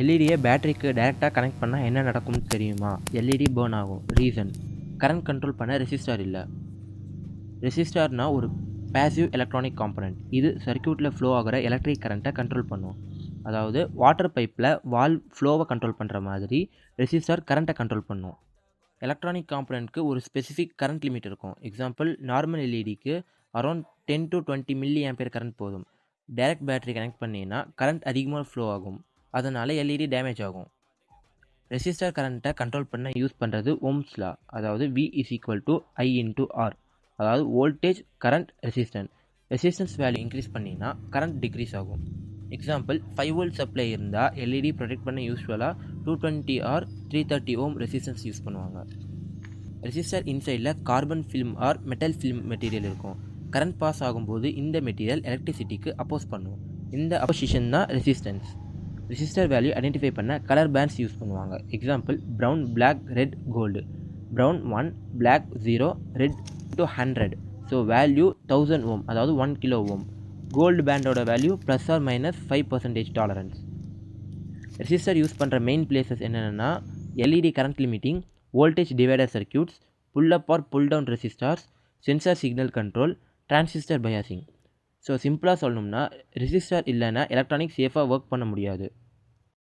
எல்இடியை பேட்டரிக்கு டைரெக்டாக கனெக்ட் பண்ணால் என்ன நடக்கும்னு தெரியுமா? எல்இடி பேர்ன் ஆகும். ரீசன், கரண்ட் கண்ட்ரோல் பண்ண ரெசிஸ்டார் இல்லை. ரெசிஸ்டார்னால் ஒரு பேசிவ் எலக்ட்ரானிக் காம்பனண்ட். இது சர்க்யூட்டில் ஃப்ளோ ஆகிற எலக்ட்ரிக் கரண்ட்டை கண்ட்ரோல் பண்ணும். அதாவது வாட்டர் பைப்பில் வால்வ் ஃப்ளோவை கண்ட்ரோல் பண்ணுற மாதிரி ரெசிஸ்டார் கரண்ட்டை கண்ட்ரோல் பண்ணும். எலக்ட்ரானிக் காம்பனண்ட்க்கு ஒரு ஸ்பெசிஃபிக் கரண்ட் லிமிட் இருக்கும். எக்ஸாம்பிள், நார்மல் எல்இடிக்கு around 10 to 20 milli ampere current போதும். டைரக்ட் பேட்டரி கனெக்ட் பண்ணினா கரண்ட் அதிகமாக ஃப்ளோ ஆகும். அதனால் எல்இடி டேமேஜ் ஆகும். ரெசிஸ்டார் கரண்ட்டை கண்ட்ரோல் பண்ண யூஸ் பண்ணுறது ஓம்ஸ் லா. அதாவது V is equal to I into R. அதாவது voltage, current, resistance. Resistance value increase பண்ணினா கரண்ட் டிக்ரீஸ் ஆகும். எக்ஸாம்பிள், 5 வோல்ட் சப்ளை இருந்தால் எல்இடி ப்ரொடெக்ட் பண்ண யூஸ்வலாக 220 ஆர் 330 ஓம் ரெசிஸ்டன்ஸ் யூஸ் பண்ணுவாங்க. ரெசிஸ்டர் இன்சைடில் carbon film or metal film material இருக்கும். Current pass ஆகும்போது இந்த மெட்டீரியல் எலக்ட்ரிசிட்டிக்கு அப்போஸ் பண்ணும். இந்த அப்போசிஷன் தான் ரெசிஸ்டன்ஸ். ரெசிஸ்டர் வேல்யூ ஐடென்டிஃபை பண்ண கலர் பேண்ட்ஸ் யூஸ் பண்ணுவாங்க. Example, brown, black, red, gold. Brown 1, black 0, red to 100. So value 1000 ohm, அதாவது 1 கிலோ ஓம். கோல்டு பேண்டோட value +or-5% tolerance. Resistor use பண்ணுற மெயின் பிளேசஸ் என்னென்னா LED current limiting, voltage divider circuits, pull up or pull down resistors, sensor signal control, transistor biasing. So சிம்பிளாக சொல்லணும்னா resistor இல்லைன்னா electronic சேஃபாக work பண்ண முடியாது.